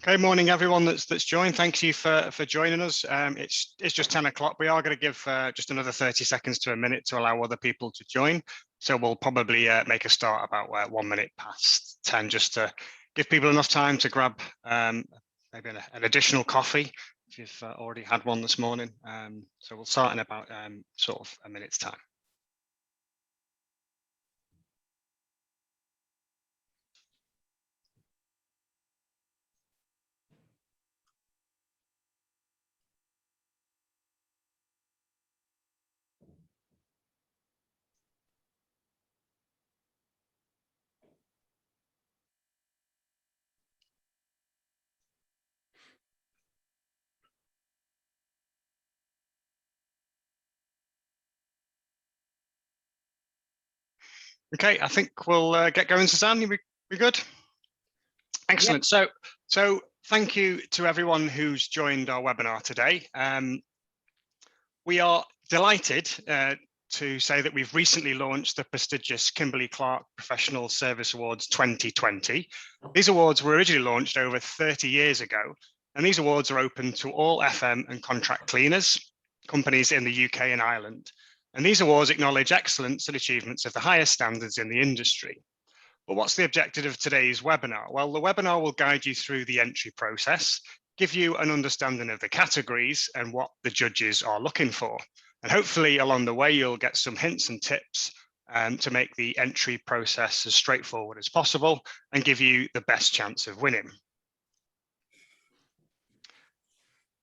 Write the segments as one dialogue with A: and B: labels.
A: Okay, morning everyone that's joined. Thank you for joining us. It's just 10 o'clock. We are going to give just another 30 seconds to a minute to allow other people to join. So we'll probably make a start about 1 minute past 10, just to give people enough time to grab maybe an additional coffee if you've already had one this morning. So we'll start in about sort of a minute's time. Okay, I think we'll get going, Suzanne. We good? Excellent. Yep. So thank you to everyone who's joined our webinar today. We are delighted to say that we've recently launched the prestigious Kimberly-Clark Professional Service Awards 2020. These awards were originally launched over 30 years ago, and these awards are open to all FM and contract cleaners, companies in the UK and Ireland. And these awards acknowledge excellence and achievements of the highest standards in the industry. But what's the objective of today's webinar? Well, the webinar will guide you through the entry process, give you an understanding of the categories and what the judges are looking for. And hopefully along the way, you'll get some hints and tips to make the entry process as straightforward as possible and give you the best chance of winning.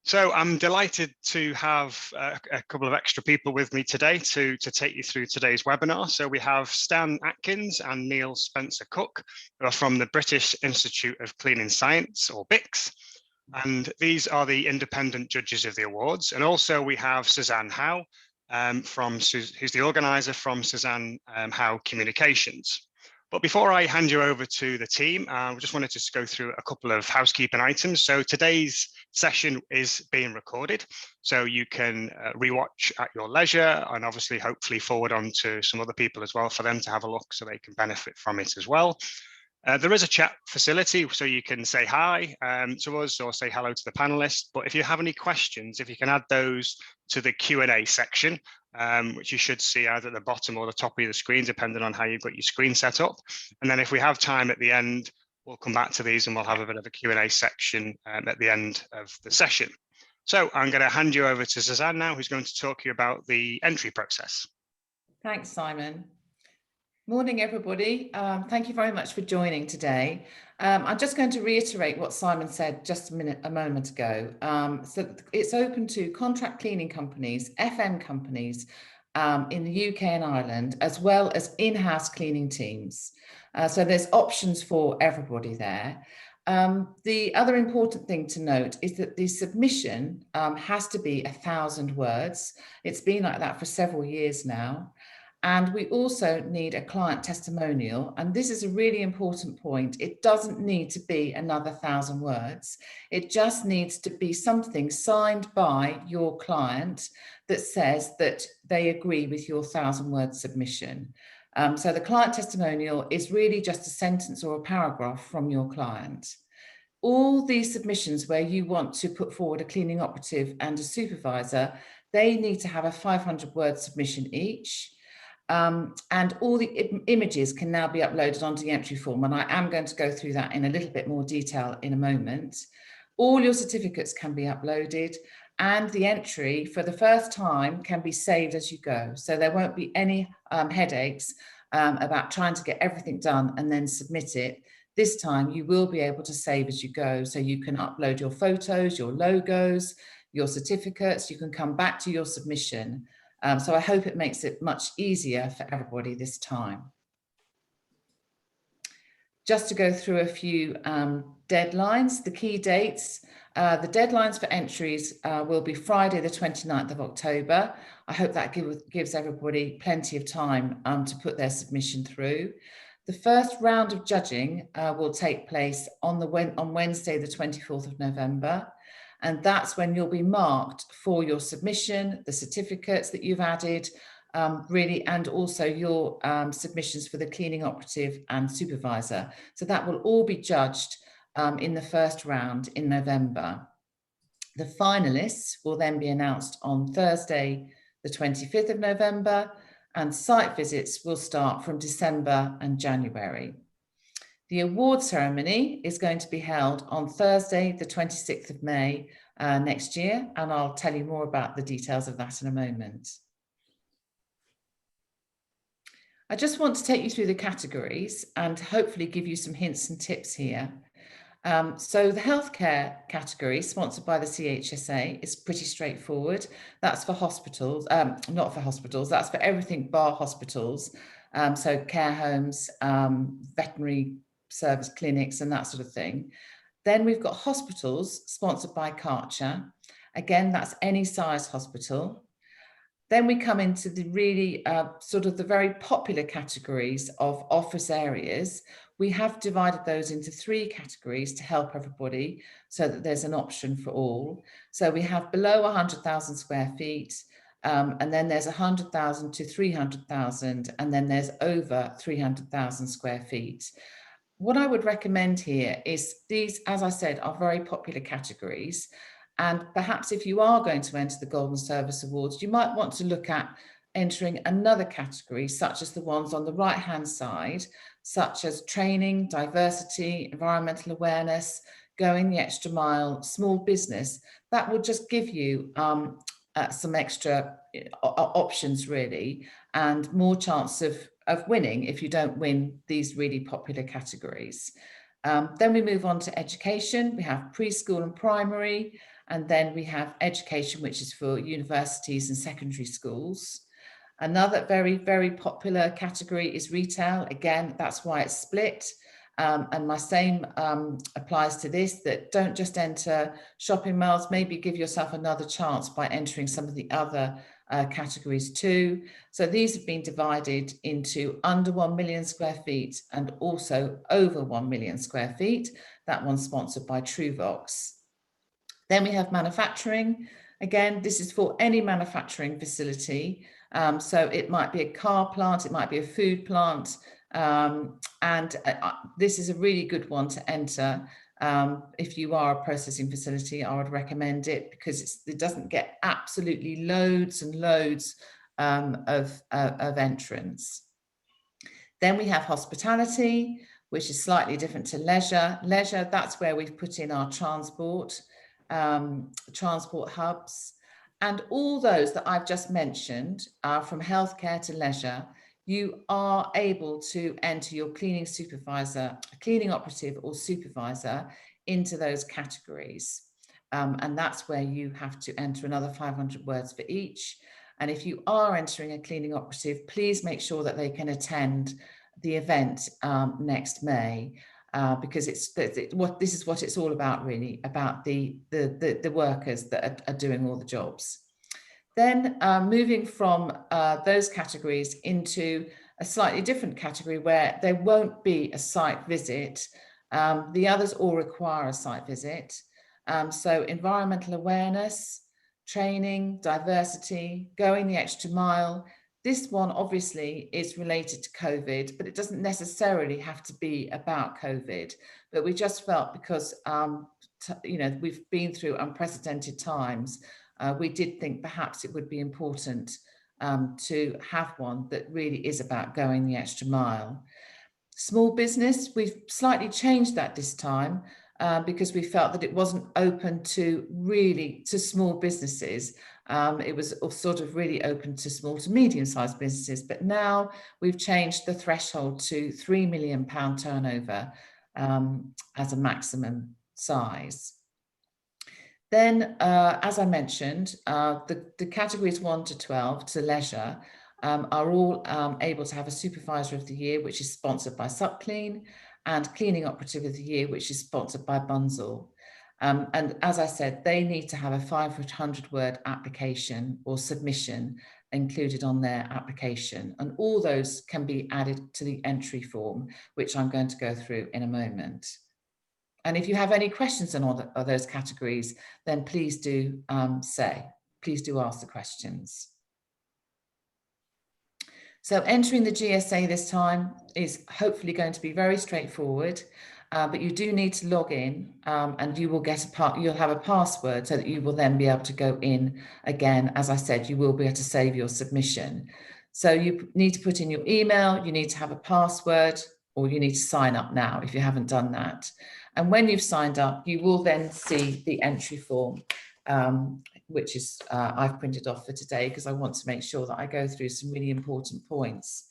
A: So I'm delighted to have a couple of extra people with me today to take you through today's webinar. So we have Stan Atkins and Neil Spencer-Cook, who are from the British Institute of Cleaning Science, or BICS. And these are the independent judges of the awards. And also we have Suzanne Howe, who's the organizer from Suzanne Howe Communications. But before I hand you over to the team, I just wanted to go through a couple of housekeeping items. So today's session is being recorded, so you can rewatch at your leisure, and obviously hopefully forward on to some other people as well for them to have a look so they can benefit from it as well. There is a chat facility, so you can say hi to us or say hello to the panelists. But if you have any questions, if you can add those to the Q&A section, which you should see either at the bottom or the top of the screen, depending on how you've got your screen set up. And then if we have time at the end, we'll come back to these and we'll have a bit of a Q&A section at the end of the session. So I'm going to hand you over to Suzanne now, who's going to talk to you about the entry process.
B: Thanks, Simon. Morning, everybody. Thank you very much for joining today. I'm just going to reiterate what Simon said just a moment ago. So it's open to contract cleaning companies, FM companies in the UK and Ireland, as well as in-house cleaning teams. So there's options for everybody there. The other important thing to note is that the submission has to be 1,000 words. It's been like that for several years now. And we also need a client testimonial. And this is a really important point. It doesn't need to be another 1,000 words. It just needs to be something signed by your client that says that they agree with your 1,000-word submission. So the client testimonial is really just a sentence or a paragraph from your client. All these submissions where you want to put forward a cleaning operative and a supervisor, they need to have a 500-word submission each. And all the images can now be uploaded onto the entry form. And I am going to go through that in a little bit more detail in a moment. All your certificates can be uploaded, and the entry for the first time can be saved as you go. So there won't be any headaches about trying to get everything done and then submit it. This time you will be able to save as you go. So you can upload your photos, your logos, your certificates. You can come back to your submission. So I hope it makes it much easier for everybody this time. Just to go through a few deadlines, the key dates. The deadlines for entries will be Friday, the 29th of October. I hope that gives everybody plenty of time to put their submission through. The first round of judging will take place on Wednesday, the 24th of November. And that's when you'll be marked for your submission, the certificates that you've added, really, and also your submissions for the cleaning operative and supervisor. So that will all be judged in the first round in November. The finalists will then be announced on Thursday, the 25th of November, and site visits will start from December and January. The award ceremony is going to be held on Thursday, the 26th of May next year, and I'll tell you more about the details of that in a moment. I just want to take you through the categories and hopefully give you some hints and tips here. So the healthcare category, sponsored by the CHSA, is pretty straightforward. That's for hospitals, not for hospitals, that's for everything bar hospitals. So care homes, veterinary service clinics and that sort of thing. Then we've got hospitals sponsored by Karcher. Again, that's any size hospital. Then we come into the really sort of the very popular categories of office areas. We have divided those into 3 categories to help everybody so that there's an option for all. So we have below 100,000 square feet, and then there's 100,000 to 300,000, and then there's over 300,000 square feet. What I would recommend here is these, as I said, are very popular categories. And perhaps if you are going to enter the Golden Service Awards, you might want to look at entering another category, such as the ones on the right-hand side, such as training, diversity, environmental awareness, going the extra mile, small business. That will just give you some extra options, really, and more chance of winning if you don't win these really popular categories. Then we move on to education. We have preschool and primary, and then we have education, which is for universities and secondary schools. Another very, very popular category is retail. Again, that's why it's split. And my same applies to this, that don't just enter shopping malls, maybe give yourself another chance by entering some of the other categories too. So these have been divided into under 1 million square feet and also over 1 million square feet. That one's sponsored by Truvox. Then we have manufacturing. Again, this is for any manufacturing facility. So it might be a car plant, it might be a food plant, and this is a really good one to enter. If you are a processing facility, I would recommend it because it doesn't get absolutely loads and loads of entrants. Then we have hospitality, which is slightly different to leisure. Leisure, that's where we've put in our transport hubs. And all those that I've just mentioned, from healthcare to leisure, you are able to enter your cleaning supervisor, cleaning operative or supervisor into those categories. And that's where you have to enter another 500 words for each. And if you are entering a cleaning operative, please make sure that they can attend the event next May. Because this is what it's all about, really, about the workers that are doing all the jobs. Then moving from those categories into a slightly different category where there won't be a site visit. The others all require a site visit. So environmental awareness, training, diversity, going the extra mile. This one obviously is related to COVID, but it doesn't necessarily have to be about COVID. But we just felt because, we've been through unprecedented times, we did think perhaps it would be important to have one that really is about going the extra mile. Small business, we've slightly changed that this time because we felt that it wasn't open to small businesses. It was sort of really open to small to medium-sized businesses, but now we've changed the threshold to £3 million turnover as a maximum size. Then, as I mentioned, the categories 1 to 12 to leisure are all able to have a Supervisor of the Year, which is sponsored by Subclean, and Cleaning Operative of the Year, which is sponsored by Bunzl. And as I said, they need to have a 500-word application or submission included on their application. And all those can be added to the entry form, which I'm going to go through in a moment. And if you have any questions on all those categories, then please do ask the questions. So entering the GSA this time is hopefully going to be very straightforward. but you do need to log in, and you will get you'll have a password so that you will then be able to go in again. As I said, you will be able to save your submission. So you need to put in your email, you need to have a password, or you need to sign up now if you haven't done that. And when you've signed up, you will then see the entry form, which is I've printed off for today because I want to make sure that I go through some really important points.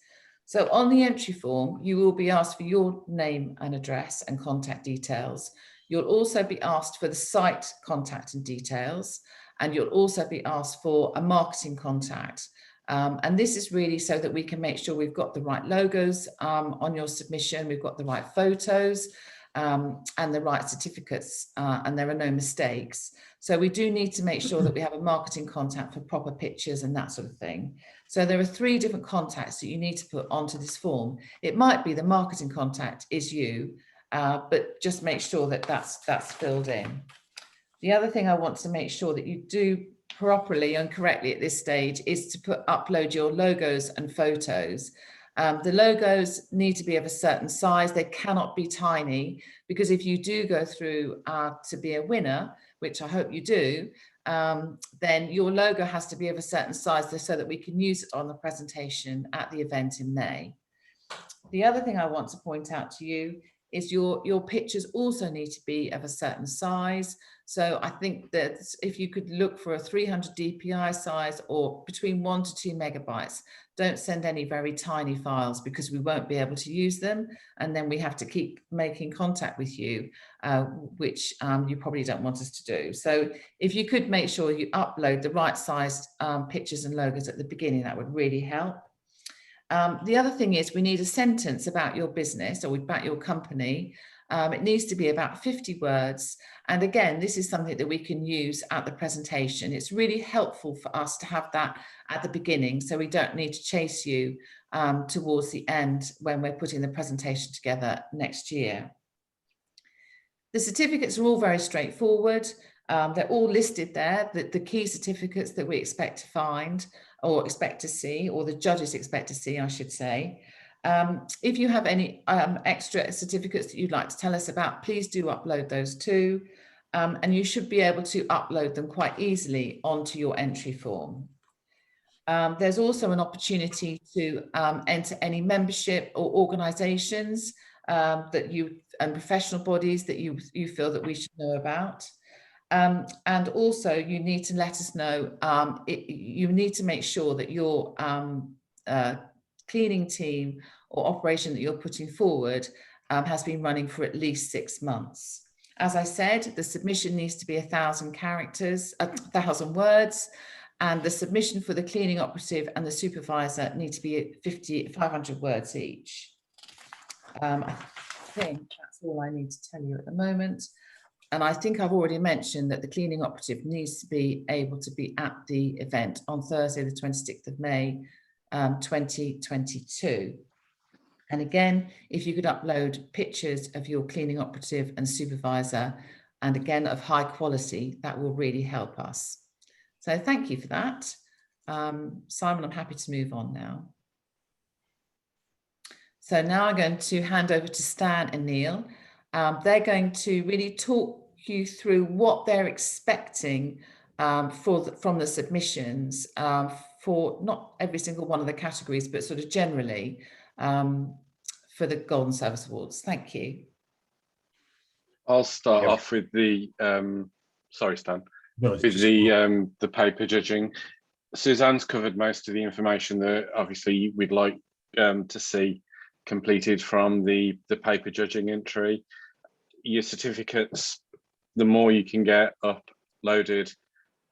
B: So on the entry form, you will be asked for your name and address and contact details. You'll also be asked for the site contact and details, and you'll also be asked for a marketing contact. And this is really so that we can make sure we've got the right logos on your submission, we've got the right photos and the right certificates, and there are no mistakes. So we do need to make sure that we have a marketing contact for proper pictures and that sort of thing. So there are 3 different contacts that you need to put onto this form. It might be the marketing contact is you, but just make sure that that's filled in. The other thing I want to make sure that you do properly and correctly at this stage is to upload your logos and photos. The logos need to be of a certain size. They cannot be tiny, because if you do go through to be a winner, which I hope you do, then your logo has to be of a certain size so that we can use it on the presentation at the event in May. The other thing I want to point out to you is your pictures also need to be of a certain size. So I think that if you could look for a 300 dpi size or between 1 to 2 megabytes, don't send any very tiny files, because we won't be able to use them, and then we have to keep making contact with you, which you probably don't want us to do. So if you could make sure you upload the right sized pictures and logos at the beginning, that would really help. The other thing is we need a sentence about your business or about your company. It needs to be about 50 words. And again, this is something that we can use at the presentation. It's really helpful for us to have that at the beginning, so we don't need to chase you towards the end when we're putting the presentation together next year. The certificates are all very straightforward. They're all listed there, the key certificates that we expect to find or expect to see, or the judges expect to see, I should say. If you have any extra certificates that you'd like to tell us about, please do upload those too. And you should be able to upload them quite easily onto your entry form. There's also an opportunity to enter any membership or organisations that and professional bodies that you feel that we should know about. And also you need to let us know, you need to make sure that your cleaning team or operation that you're putting forward has been running for at least 6 months. As I said, the submission needs to be 1,000 characters, 1,000 words, and the submission for the cleaning operative and the supervisor need to be 500 words each. I think that's all I need to tell you at the moment. And I think I've already mentioned that the cleaning operative needs to be able to be at the event on Thursday, the 26th of May, 2022. And again, if you could upload pictures of your cleaning operative and supervisor, and again, of high quality, that will really help us. So thank you for that. Simon, I'm happy to move on now. So now I'm going to hand over to Stan and Neil. They're going to really talk you through what they're expecting from the submissions for not every single one of the categories, but sort of generally for the Golden Service Awards. Thank you.
C: I'll start off with the, sorry, Stan, with the paper judging. Suzanne's covered most of the information that obviously we'd like to see completed from the paper judging entry. Your certificates, the more you can get uploaded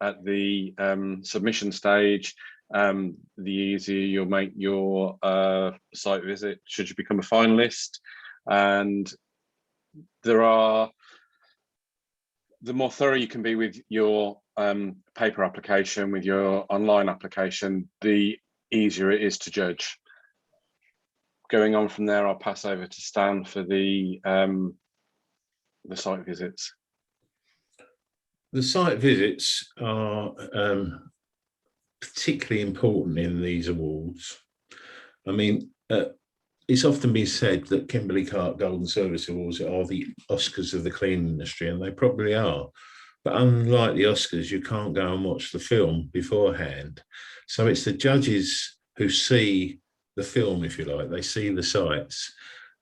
C: at the submission stage, the easier you'll make your site visit should you become a finalist. And the more thorough you can be with your paper application, with your online application, the easier it is to judge. Going on from there, I'll pass over to Stan for the site visits.
D: The site visits are particularly important in these awards. I mean, it's often been said that Kimberly-Clark Golden Service Awards are the Oscars of the cleaning industry, and they probably are. But unlike the Oscars, you can't go and watch the film beforehand. So it's the judges who see the film, if you like. They see the sites.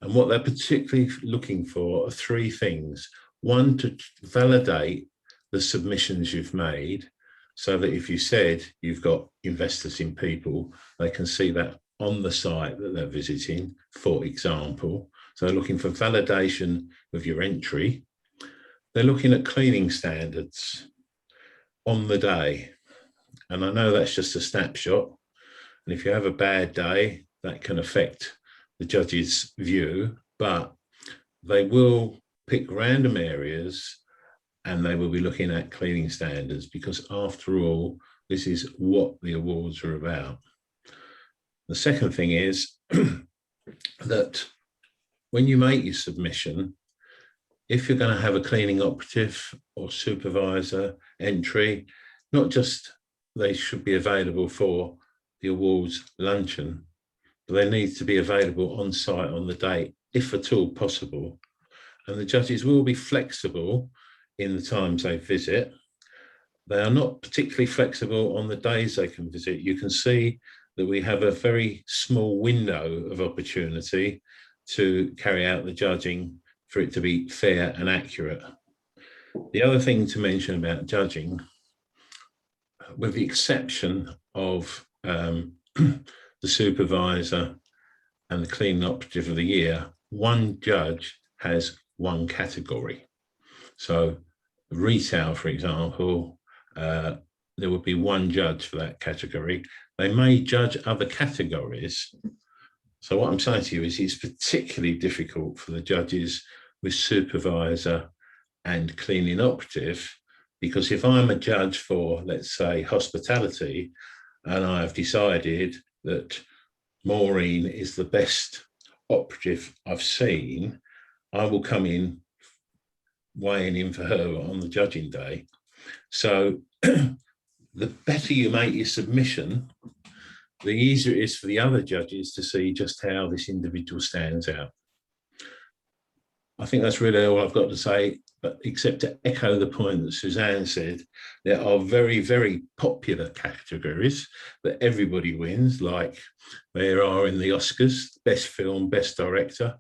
D: And what they're particularly looking for are three things. One, to validate the submissions you've made, so that if you said you've got investors in people, they can see that on the site that they're visiting, for example. So they're looking for validation of your entry. They're looking at cleaning standards on the day. And I know that's just a snapshot. And if you have a bad day, that can affect the judge's view, but they will pick random areas and they will be looking at cleaning standards, because after all, this is what the awards are about. The second thing is that when you make your submission, if you're going to have a cleaning operative or supervisor entry, not just they should be available for the awards luncheon, but they need to be available on site on the day, if at all possible. And the judges will be flexible in the times they visit. They are not particularly flexible on the days they can visit. You can see that we have a very small window of opportunity to carry out the judging for it to be fair and accurate. The other thing to mention about judging, with the exception of the supervisor and the cleaning operative of the year, one judge has one category. So retail, for example, there would be one judge for that category. They may judge other categories. So what I'm saying to you is it's particularly difficult for the judges with supervisor and cleaning operative, because if I'm a judge for, let's say, hospitality, and I've decided that Maureen is the best operative I've seen, I will come in weighing in for her on the judging day. So the better you make your submission, the easier it is for the other judges to see just how this individual stands out. I think that's really all I've got to say, but except to echo the point that Suzanne said, there are very, very popular categories that everybody wins, like there are in the Oscars, best film, best director,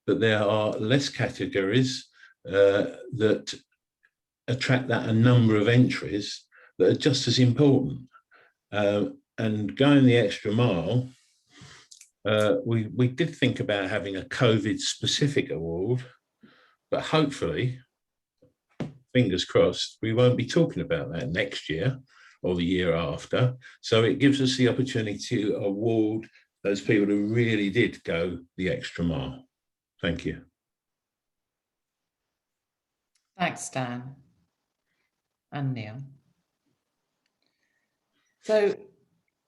D: but there are less categories that attract that a number of entries that are just as important. And going the extra mile, we did think about having a COVID specific award, but hopefully, fingers crossed, we won't be talking about that next year or the year after. So it gives us the opportunity to award those people who really did go the extra mile. Thank you.
B: Thanks, Dan and Neil. So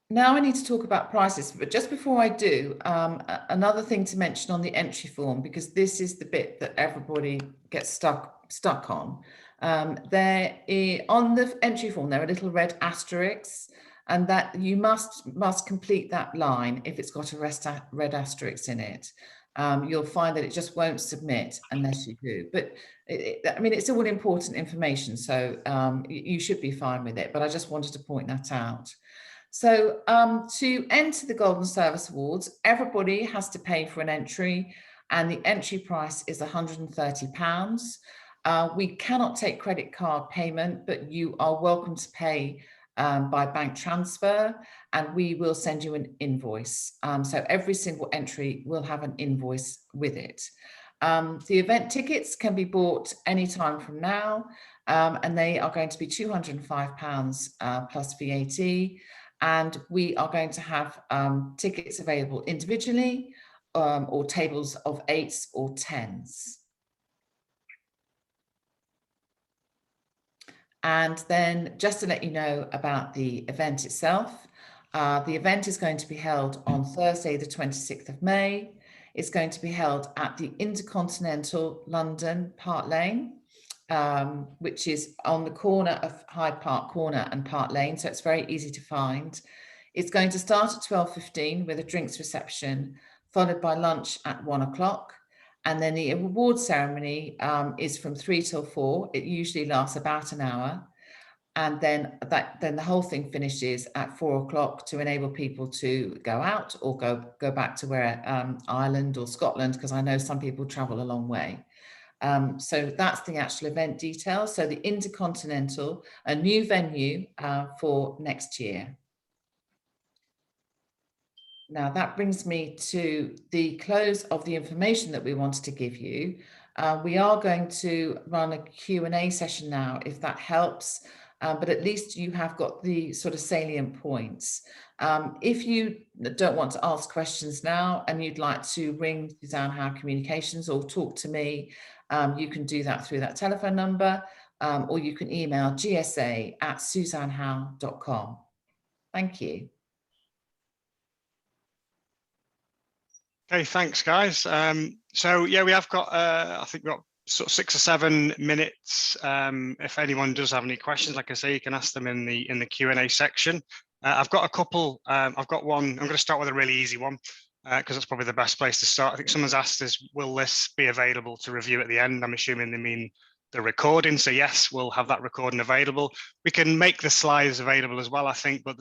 B: now I need to talk about prices, but just before I do, another thing to mention on the entry form, because this is the bit that everybody gets stuck on. On the entry form, there are little red asterisks, and that you must complete that line if it's got a red asterisk in it. You'll find that it just won't submit unless you do. But I mean, it's all important information, so you should be fine with it. But I just wanted to point that out. So to enter the Golden Service Awards, everybody has to pay for an entry, and the entry price is £130. We cannot take credit card payment, but you are welcome to pay by bank transfer, and we will send you an invoice. So every single entry will have an invoice with it. The event tickets can be bought anytime from now, and they are going to be £205 plus VAT. And we are going to have tickets available individually or tables of 8s or 10s. And then just to let you know about the event itself, the event is going to be held on Thursday, the 26th of May. It's going to be held at the Intercontinental London, Park Lane, which is on the corner of Hyde Park Corner and Park Lane, so it's very easy to find. It's going to start at 12:15 with a drinks reception, followed by lunch at 1 o'clock. And then the award ceremony is from 3 till 4. It usually lasts about an hour. And then the whole thing finishes at 4 o'clock to enable people to go out or go back to where Ireland or Scotland, because I know some people travel a long way. So that's the actual event details. So the Intercontinental, a new venue for next year. Now that brings me to the close of the information that we wanted to give you. We are going to run a Q&A session now, if that helps, but at least you have got the sort of salient points. If you don't want to ask questions now and you'd like to ring Suzanne Howe Communications or talk to me, you can do that through that telephone number, or you can email gsa@suzannehowe.com. Thank you.
A: Okay, thanks, guys. So yeah, we have got, I think we've got sort of 6 or 7 minutes. If anyone does have any questions, like I say, you can ask them in the Q&A section. I've got a couple. I've got one. I'm going to start with a really easy one because that's probably the best place to start. I think someone's asked us, will this be available to review at the end? I'm assuming they mean the recording. So yes, we'll have that recording available. We can make the slides available as well, I think, but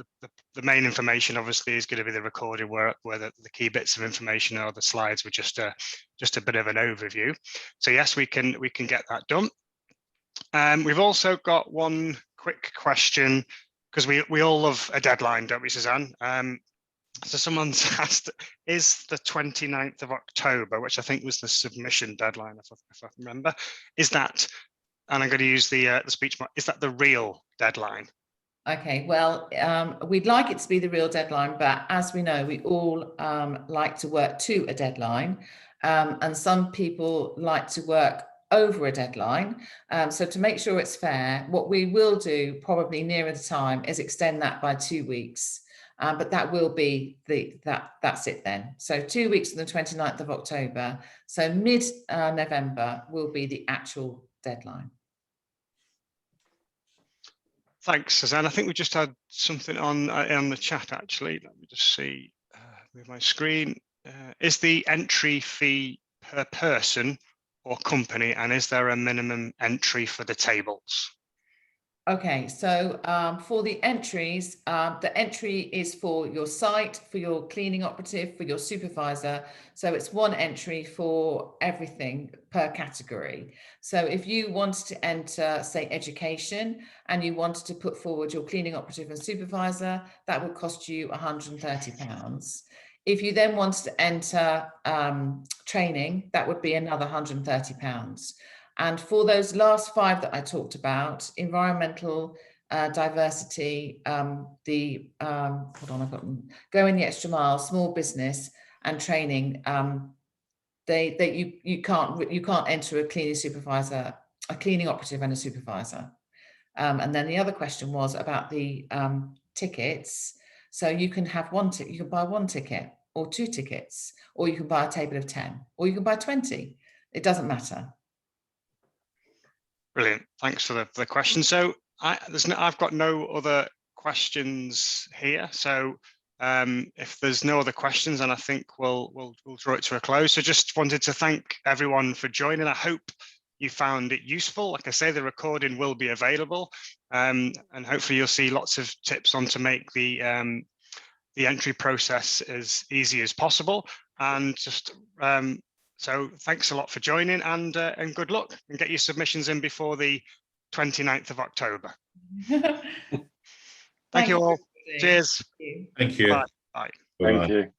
A: the main information obviously is going to be the recording where the key bits of information are. The slides were just a bit of an overview. So yes, we can get that done. We've also got one quick question, because we all love a deadline, don't we, Suzanne? So someone's asked, is the 29th of October, which I think was the submission deadline, if I remember, is that, and I'm going to use the speech mark, is that the real deadline?
B: Okay, well, we'd like it to be the real deadline, but as we know, we all like to work to a deadline, and some people like to work over a deadline. So to make sure it's fair, what we will do probably nearer the time is extend that by 2 weeks. But that will be that's it then. So 2 weeks from the 29th of October. So mid-November will be the actual deadline.
A: Thanks, Suzanne. I think we just had something on the chat, actually. Let me just see with my screen. Is the entry fee per person or company, and is there a minimum entry for the tables?
B: Okay, so for the entries, the entry is for your site, for your cleaning operative, for your supervisor. So it's one entry for everything per category. So if you wanted to enter, say, education, and you wanted to put forward your cleaning operative and supervisor, that would cost you £130. If you then wanted to enter training, that would be another £130. And for those last 5 that I talked about, environmental, diversity, hold on, I've got them, going the extra mile, small business, and training, you can't enter a cleaning supervisor, a cleaning operative, and a supervisor. And then the other question was about the tickets. So you can have you can buy 1 ticket or 2 tickets, or you can buy a table of 10, or you can buy 20. It doesn't matter.
A: Brilliant. Thanks for the question. So I've got no other questions here. So if there's no other questions, then I think we'll draw it to a close. So just wanted to thank everyone for joining. I hope you found it useful. Like I say, the recording will be available, and hopefully you'll see lots of tips on to make the entry process as easy as possible. And just so thanks a lot for joining, and good luck, and get your submissions in before the 29th of October. Thank you all. Cheers.
D: Thank you.
A: Bye. Bye.
C: Thank you.